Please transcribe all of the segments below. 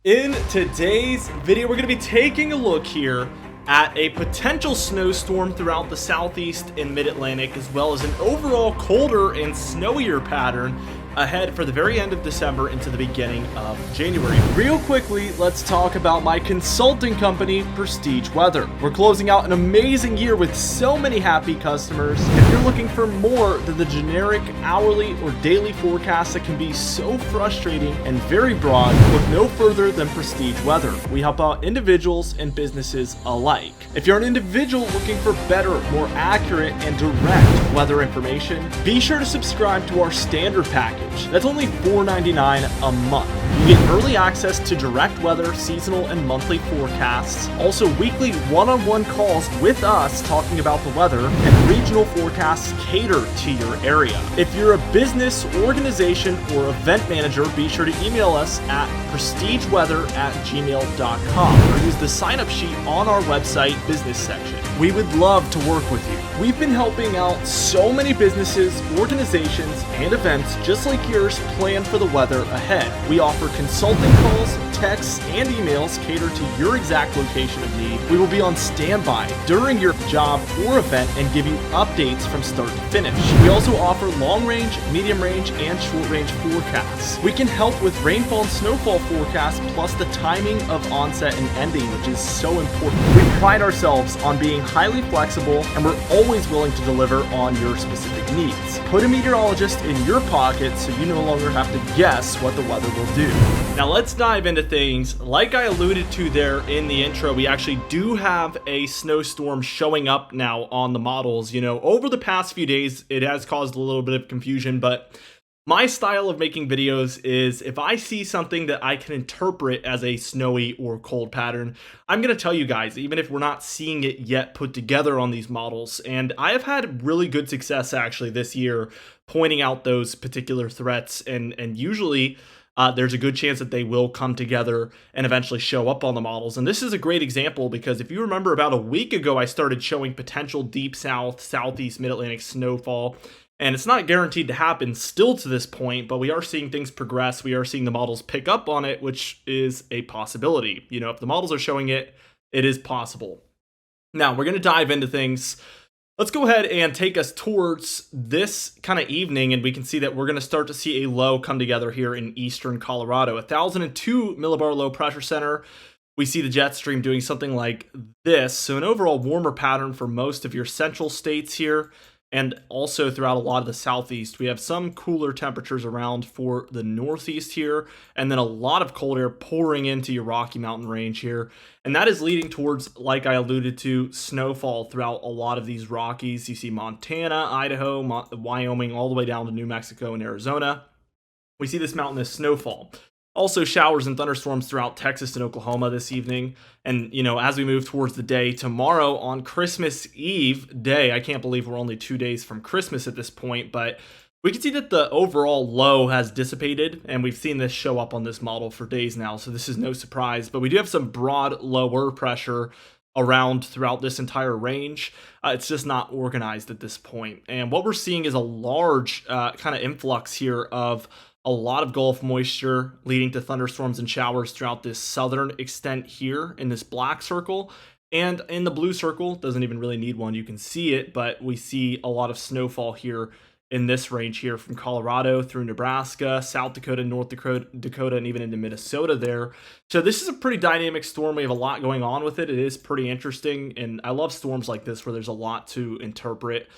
In today's video, we're going to be taking a look here at a potential snowstorm throughout the southeast and mid-Atlantic, as well as an overall colder and snowier pattern ahead for the very end of December into the beginning of January. Real quickly, let's talk about my consulting company, Prestige Weather. We're closing out an amazing year with so many happy customers. If you're looking for more than the generic hourly or daily forecasts that can be so frustrating and very broad, look no further than Prestige Weather. We help out individuals and businesses alike. If you're an individual looking for better, more accurate, and direct weather information, be sure to subscribe to our standard package. That's only $4.99 a month. You get early access to direct weather, seasonal, and monthly forecasts. Also, weekly one-on-one calls with us talking about the weather, and regional forecasts cater to your area. If you're a business, organization, or event manager, be sure to email us at prestigeweather@gmail.com or use the sign-up sheet on our website business section. We would love to work with you. We've been helping out so many businesses, organizations, and events just like yours plan for the weather ahead. We offer consulting calls, texts, and emails catered to your exact location of need. We will be on standby during your job or event and give you updates from start to finish. We also offer long range, medium range, and short range forecasts. We can help with rainfall and snowfall forecasts, plus the timing of onset and ending, which is so important. We pride ourselves on being highly flexible, and we're always willing to deliver on your specific needs. Put a meteorologist in your pocket so you no longer have to guess what the weather will do. Now let's dive into things. Like I alluded to there in the intro, we actually do have a snowstorm showing up now on the models. You know, over the past few days, it has caused a little bit of confusion, but my style of making videos is if I see something that I can interpret as a snowy or cold pattern, I'm going to tell you guys, even if we're not seeing it yet put together on these models. And I have had really good success actually this year pointing out those particular threats, and usually there's a good chance that they will come together and eventually show up on the models. And this is a great example because if you remember about a week ago, I started showing potential deep south, southeast, mid-Atlantic snowfall. And it's not guaranteed to happen still to this point, but we are seeing things progress. We are seeing the models pick up on it, which is a possibility. You know, if the models are showing it, it is possible. Now, we're going to dive into things. Let's go ahead and take us towards this kind of evening, and we can see that we're going to start to see a low come together here in eastern Colorado. 1,002 millibar low pressure center. We see the jet stream doing something like this. So an overall warmer pattern for most of your central states here, and also throughout a lot of the southeast. We have some cooler temperatures around for the northeast here, and then a lot of cold air pouring into your Rocky Mountain range here. And that is leading towards, like I alluded to, snowfall throughout a lot of these Rockies. You see Montana, Idaho, Wyoming, all the way down to New Mexico and Arizona. We see this mountainous snowfall. Also showers and thunderstorms throughout Texas and Oklahoma this evening. And, you know, as we move towards the day tomorrow on Christmas Eve day, I can't believe we're only 2 days from Christmas at this point, but we can see that the overall low has dissipated, and we've seen this show up on this model for days now, so this is no surprise. But we do have some broad lower pressure around throughout this entire range. It's just not organized at this point. And what we're seeing is a large kind of influx here of a lot of Gulf moisture leading to thunderstorms and showers throughout this southern extent here in this black circle. And in the blue circle, doesn't even really need one, you can see it, but we see a lot of snowfall here in this range here from Colorado through Nebraska, South Dakota, North Dakota, and even into Minnesota there. So this is a pretty dynamic storm. We have a lot going on with it. It is pretty interesting, and I love storms like this where there's a lot to interpret.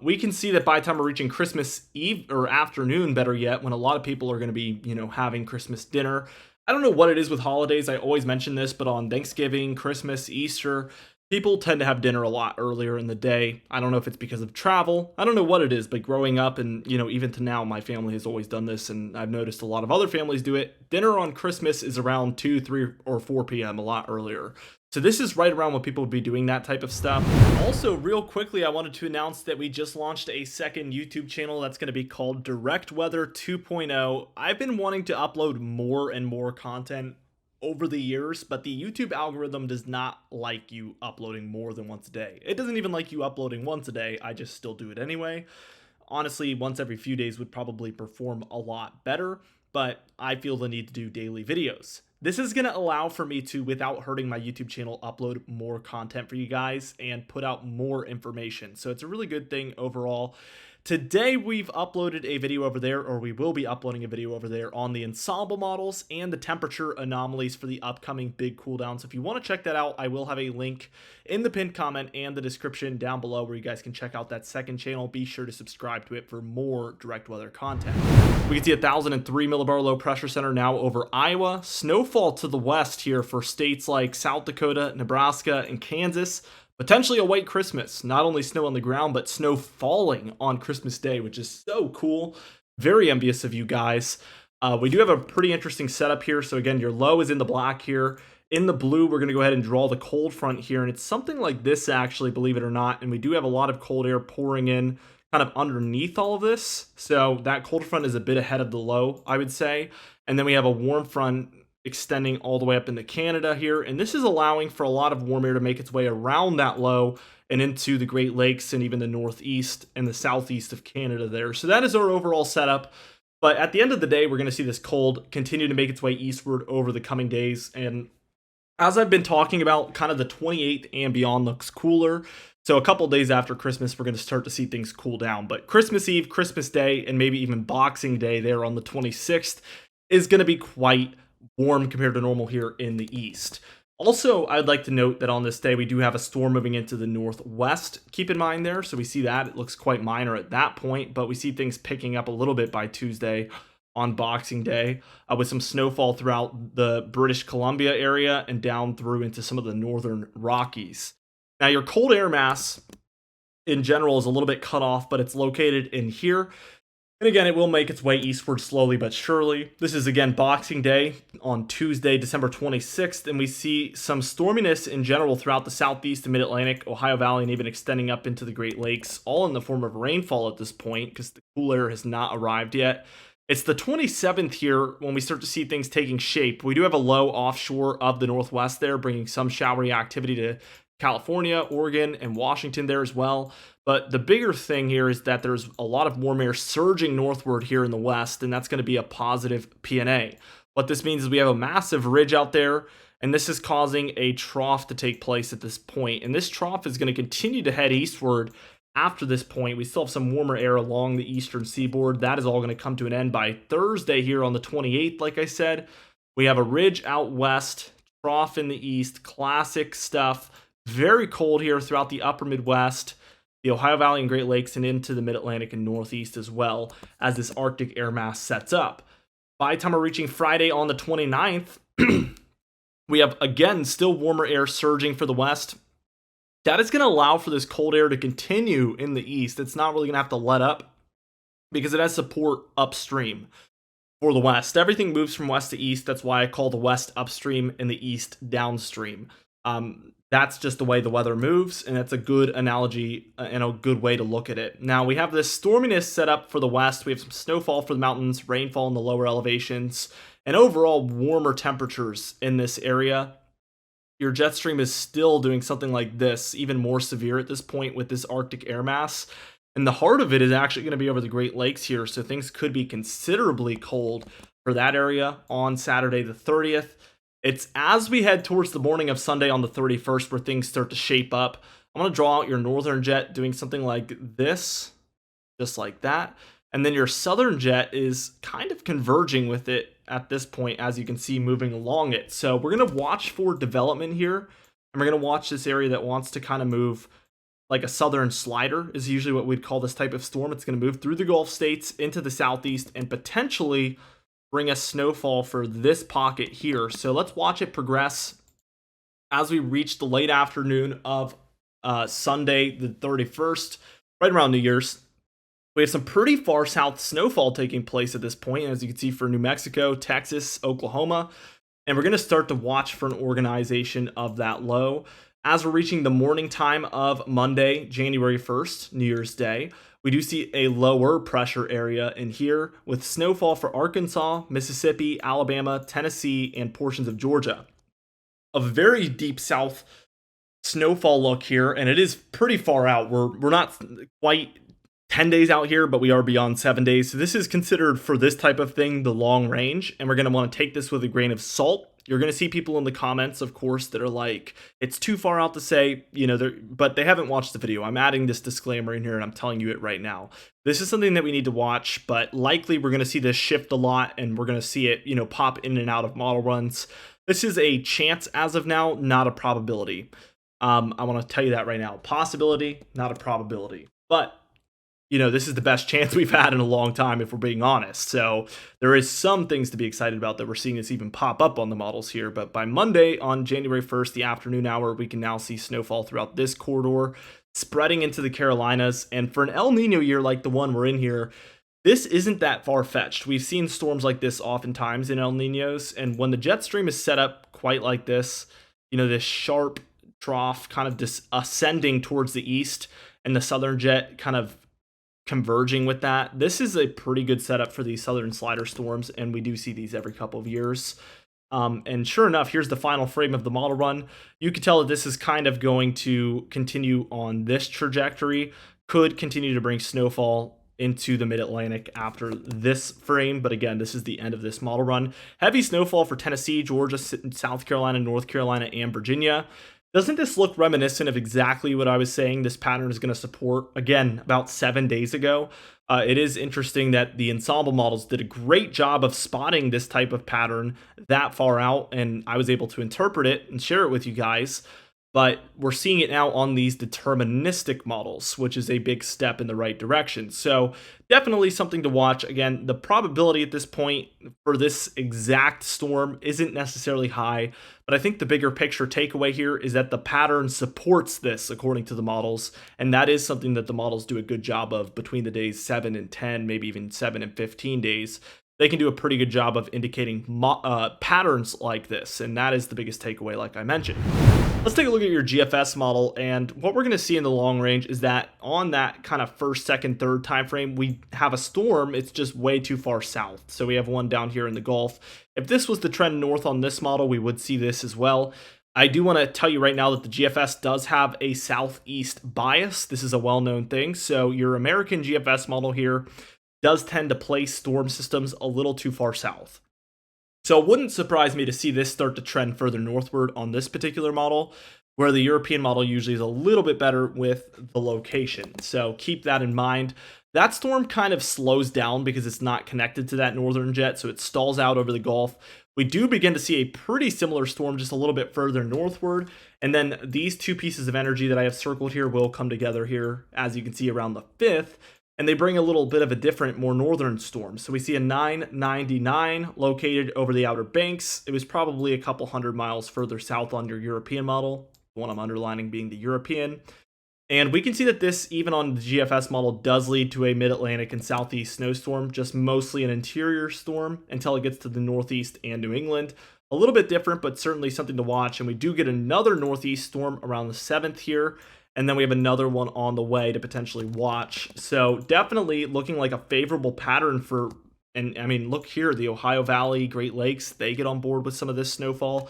We can see that by the time we're reaching Christmas Eve or afternoon, better yet, when a lot of people are going to be, you know, having Christmas dinner. I don't know what it is with holidays. I always mention this, but on Thanksgiving, Christmas, Easter, people tend to have dinner a lot earlier in the day. I don't know if it's because of travel. I don't know what it is, but growing up and, you know, even to now, my family has always done this, and I've noticed a lot of other families do it. Dinner on Christmas is around 2, 3, or 4 p.m., a lot earlier. So this is right around when people would be doing that type of stuff. Also, real quickly, I wanted to announce that we just launched a second YouTube channel that's going to be called Direct Weather 2.0. I've been wanting to upload more and more content over the years, but the YouTube algorithm does not like you uploading more than once a day. It doesn't even like you uploading once a day. I just still do it anyway. Honestly, once every few days would probably perform a lot better, but I feel the need to do daily videos. This is going to allow for me to, without hurting my YouTube channel, upload more content for you guys and put out more information. So it's a really good thing overall. Today we've uploaded a video over there, or we will be uploading a video over there on the ensemble models and the temperature anomalies for the upcoming big cooldown. So if you want to check that out, I will have a link in the pinned comment and the description down below where you guys can check out that second channel. Be sure to subscribe to it for more direct weather content. We can see 1,003 millibar low pressure center now over Iowa. Snowfall to the west here for states like South Dakota, Nebraska, and Kansas. Potentially a white Christmas, not only snow on the ground, but snow falling on Christmas Day, which is so cool. Very envious of you guys. We do have a pretty interesting setup here. So again, your low is in the black here. In the blue, we're going to go ahead and draw the cold front here. And it's something like this, actually, believe it or not. And we do have a lot of cold air pouring in kind of underneath all of this. So that cold front is a bit ahead of the low, I would say. And then we have a warm front extending all the way up into Canada here, and this is allowing for a lot of warm air to make its way around that low and into the Great Lakes and even the northeast and the southeast of Canada there. So that is our overall setup, but at the end of the day, we're going to see this cold continue to make its way eastward over the coming days, and as I've been talking about, kind of the 28th and beyond looks cooler. So a couple days after Christmas, we're going to start to see things cool down, but Christmas Eve, Christmas Day, and maybe even Boxing Day there on the 26th is going to be quite warm compared to normal here in the east. Also, I'd like to note that on this day, we do have a storm moving into the northwest. Keep in mind there, so we see that. It looks quite minor at that point, but we see things picking up a little bit by Tuesday on Boxing Day with some snowfall throughout the British Columbia area and down through into some of the northern Rockies. Now, your cold air mass in general is a little bit cut off, but it's located in here. And again, it will make its way eastward slowly but surely. This is, again, Boxing Day on Tuesday, December 26th, and we see some storminess in general throughout the southeast and mid-Atlantic, Ohio Valley, and even extending up into the Great Lakes, all in the form of rainfall at this point because the cool air has not arrived yet. It's the 27th here when we start to see things taking shape. We do have a low offshore of the northwest there, bringing some showery activity to California, Oregon, and Washington there as well. But the bigger thing here is that there's a lot of warm air surging northward here in the west, and that's going to be a positive PNA. What this means is we have a massive ridge out there, and this is causing a trough to take place at this point. And this trough is going to continue to head eastward after this point. We still have some warmer air along the eastern seaboard. That is all going to come to an end by Thursday here on the 28th, like I said. We have a ridge out west, trough in the east, classic stuff. Very cold here throughout the upper Midwest, the Ohio Valley and Great Lakes, and into the Mid-Atlantic and Northeast as well as this Arctic air mass sets up. By the time we're reaching Friday on the 29th, we have, again, still warmer air surging for the west. That is going to allow for this cold air to continue in the east. It's not really going to have to let up because it has support upstream for the west. Everything moves from west to east. That's why I call the west upstream and the east downstream. That's just the way the weather moves, and that's a good analogy and a good way to look at it. Now, we have this storminess set up for the west. We have some snowfall for the mountains, rainfall in the lower elevations, and overall warmer temperatures in this area. Your jet stream is still doing something like this, even more severe at this point with this Arctic air mass. And the heart of it is actually going to be over the Great Lakes here, so things could be considerably cold for that area on Saturday the 30th. It's as we head towards the morning of Sunday on the 31st where things start to shape up. I'm going to draw out your northern jet doing something like this, just like that. And then your southern jet is kind of converging with it at this point, as you can see, moving along it. So we're going to watch for development here, and we're going to watch this area that wants to kind of move like a southern slider is usually what we'd call this type of storm. It's going to move through the Gulf states into the southeast and potentially bring us snowfall for this pocket here. So let's watch it progress as we reach the late afternoon of Sunday the 31st, right around New Year's. We have some pretty far south snowfall taking place at this point, as you can see, for New Mexico, Texas, Oklahoma, and we're going to start to watch for an organization of that low. As we're reaching the morning time of Monday, January 1st, New Year's Day, we do see a lower pressure area in here with snowfall for Arkansas, Mississippi, Alabama, Tennessee, and portions of Georgia. A very deep south snowfall look here, and it is pretty far out. We're not quite 10 days out here, but we are beyond 7 days. So this is considered, for this type of thing, the long range, and we're going to want to take this with a grain of salt. You're going to see people in the comments, of course, that are like, it's too far out to say, but they haven't watched the video. I'm adding this disclaimer in here and I'm telling you it right now. This is something that we need to watch, but likely we're going to see this shift a lot and we're going to see it, pop in and out of model runs. This is a chance as of now, not a probability. I want to tell you that right now. Possibility, not a probability. But, this is the best chance we've had in a long time, if we're being honest. So there is some things to be excited about that we're seeing this even pop up on the models here. But by Monday, on January 1st, the afternoon hour, we can now see snowfall throughout this corridor, spreading into the Carolinas. And for an El Nino year like the one we're in here, this isn't that far-fetched. We've seen storms like this oftentimes in El Ninos. And when the jet stream is set up quite like this, this sharp trough kind of ascending towards the east and the southern jet kind of converging with that, this is a pretty good setup for these southern slider storms, and we do see these every couple of years. And sure enough, here's the final frame of the model run. You can tell that this is kind of going to continue on this trajectory, could continue to bring snowfall into the mid-Atlantic after this frame, but again, this is the end of this model run. Heavy snowfall for Tennessee, Georgia, South Carolina, North Carolina, and Virginia. Doesn't this look reminiscent of exactly what I was saying this pattern is going to support, again, about 7 days ago? It is interesting that the ensemble models did a great job of spotting this type of pattern that far out, and I was able to interpret it and share it with you guys. But we're seeing it now on these deterministic models, which is a big step in the right direction. So definitely something to watch. Again, the probability at this point for this exact storm isn't necessarily high, but I think the bigger picture takeaway here is that the pattern supports this according to the models, and that is something that the models do a good job of between the days 7 and 10, maybe even 7 and 15 days. They can do a pretty good job of indicating patterns like this, and that is the biggest takeaway, like I mentioned. Let's take a look at your GFS model, and what we're going to see in the long range is that on that kind of first, second, third time frame, we have a storm. It's just way too far south. So we have one down here in the Gulf. If this was the trend north on this model, we would see this as well. I do want to tell you right now that the GFS does have a southeast bias. This is a well-known thing. So your American GFS model here does tend to place storm systems a little too far south. So it wouldn't surprise me to see this start to trend further northward on this particular model, where the European model usually is a little bit better with the location. So keep that in mind. That storm kind of slows down because it's not connected to that northern jet, so it stalls out over the Gulf. We do begin to see a pretty similar storm just a little bit further northward, and then these two pieces of energy that I have circled here will come together here, as you can see, around the 5th. And they bring a little bit of a different, more northern storm. So we see a 999 located over the Outer Banks. It was probably a couple 100 miles further south on your European model, the one I'm underlining being the European. And we can see that this, even on the GFS model, does lead to a mid-Atlantic and southeast snowstorm, just mostly an interior storm until it gets to the northeast and New England. A little bit different, but certainly something to watch. And we do get another northeast storm around the 7th here. And then we have another one on the way to potentially watch. So definitely looking like a favorable pattern for, and I mean, look here, the Ohio Valley, Great Lakes, they get on board with some of this snowfall.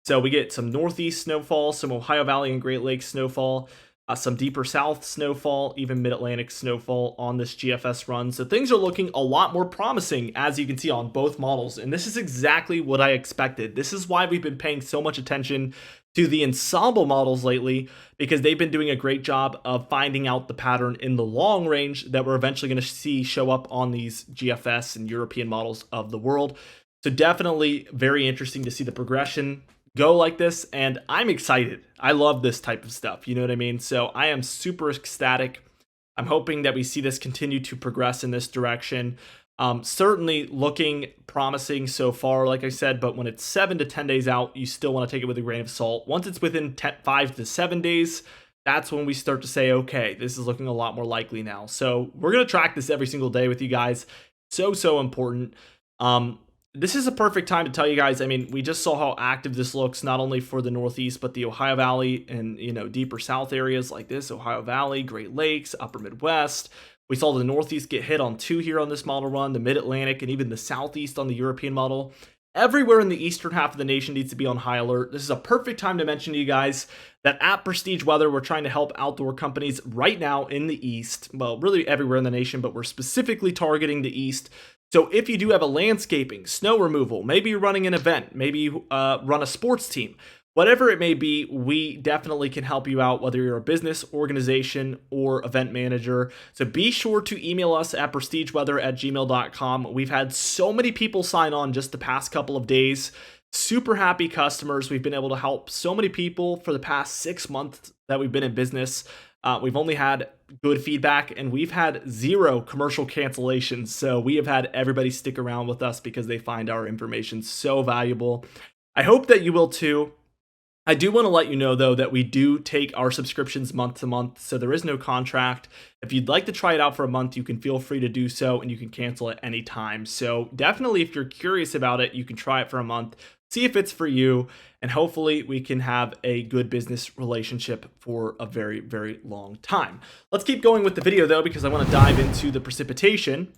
So we get some northeast snowfall, some Ohio Valley and Great Lakes snowfall, some deeper south snowfall, even mid-Atlantic snowfall on this GFS run. So things are looking a lot more promising, as you can see on both models. And this is exactly what I expected. This is why we've been paying so much attention to the ensemble models lately, because they've been doing a great job of finding out the pattern in the long range that we're eventually going to see show up on these GFS and European models of the world. So definitely very interesting to see the progression go like this, and I'm excited. I love this type of stuff, you know what I mean? So I am super ecstatic. I'm hoping that we see this continue to progress in this direction. Certainly looking promising so far, like I said, but when it's 7 to 10 days out, you still want to take it with a grain of salt. Once it's within 5 to 7 days, that's when we start to say, okay, this is looking a lot more likely now. So we're going to track this every single day with you guys. So important. This is a perfect time to tell you guys, I mean, we just saw how active this looks, not only for the Northeast, but the Ohio Valley and, deeper South areas like this, Ohio Valley, Great Lakes, Upper Midwest. We saw the Northeast get hit on 2 here on this model run, the Mid-Atlantic, and even the Southeast on the European model. Everywhere in the eastern half of the nation needs to be on high alert. This is a perfect time to mention to you guys that at Prestige Weather, we're trying to help outdoor companies right now in the East. Well, really everywhere in the nation, but we're specifically targeting the East So if you do have a landscaping, snow removal, maybe you're running an event, maybe you run a sports team, whatever it may be, we definitely can help you out, whether you're a business, organization, or event manager. So be sure to email us at prestigeweather@gmail.com. We've had so many people sign on just the past couple of days. Super happy customers. We've been able to help so many people for the past 6 months that we've been in business. We've only had good feedback, and we've had 0 commercial cancellations. So we have had everybody stick around with us because they find our information so valuable. I hope that you will too. I do want to let you know, though, that we do take our subscriptions month to month, so there is no contract. If you'd like to try it out for a month, you can feel free to do so, and you can cancel at any time. So definitely, if you're curious about it, you can try it for a month, see if it's for you, and hopefully we can have a good business relationship for a very, very long time. Let's keep going with the video, though, because I want to dive into the precipitation,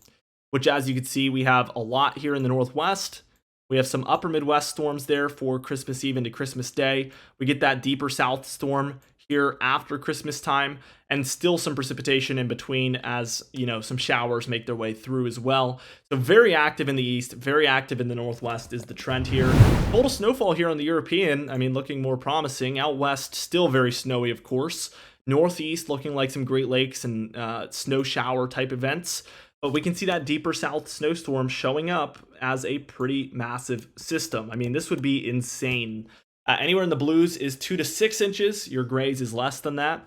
which, as you can see, we have a lot here in the Northwest. We have some upper Midwest storms there for Christmas Eve into Christmas Day. We get that deeper south storm here after Christmas time, and still some precipitation in between as, some showers make their way through as well. So very active in the east, very active in the Northwest is the trend here. Total snowfall here on the European, looking more promising. Out west, still very snowy, of course. Northeast looking like some Great Lakes and snow shower type events. But we can see that deeper south snowstorm showing up as a pretty massive system. This would be insane. Anywhere in the blues is 2 to 6 inches. Your grays is less than that.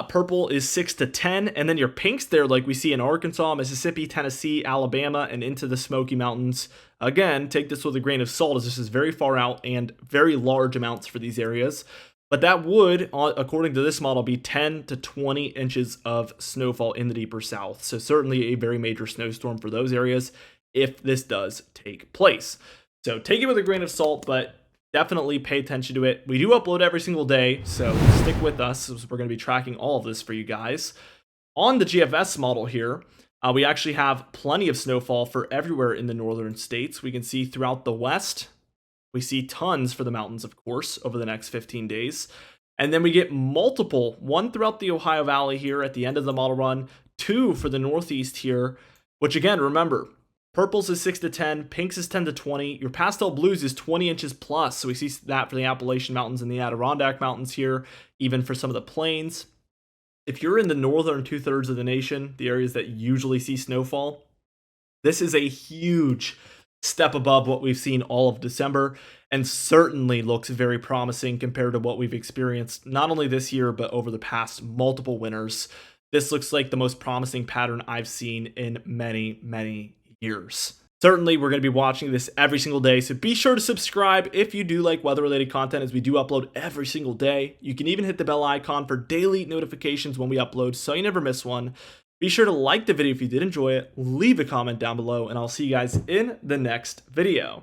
Purple is 6 to 10. And then your pinks there, like we see in Arkansas, Mississippi, Tennessee, Alabama, and into the Smoky Mountains. Again, take this with a grain of salt, as this is very far out and very large amounts for these areas. But that would, according to this model, be 10 to 20 inches of snowfall in the deeper south. So certainly a very major snowstorm for those areas if this does take place. So take it with a grain of salt, but definitely pay attention to it. We do upload every single day, so stick with us. We're going to be tracking all of this for you guys. On the GFS model here, we actually have plenty of snowfall for everywhere in the northern states. We can see throughout the west. We see tons for the mountains, of course, over the next 15 days. And then we get multiple, one throughout the Ohio Valley here at the end of the model run, 2 for the Northeast here, which again, remember, purples is 6 to 10, pinks is 10 to 20, your pastel blues is 20 inches plus. So we see that for the Appalachian Mountains and the Adirondack Mountains here, even for some of the plains. If you're in the northern 2/3 of the nation, the areas that usually see snowfall, this is a huge step above what we've seen all of December, and certainly looks very promising compared to what we've experienced not only this year but over the past multiple winters. This looks like the most promising pattern I've seen in many, many years. Certainly, we're going to be watching this every single day, so be sure to subscribe if you do like weather-related content, as we do upload every single day. You can even hit the bell icon for daily notifications when we upload, so you never miss one. Be sure to like the video if you did enjoy it, leave a comment down below, and I'll see you guys in the next video.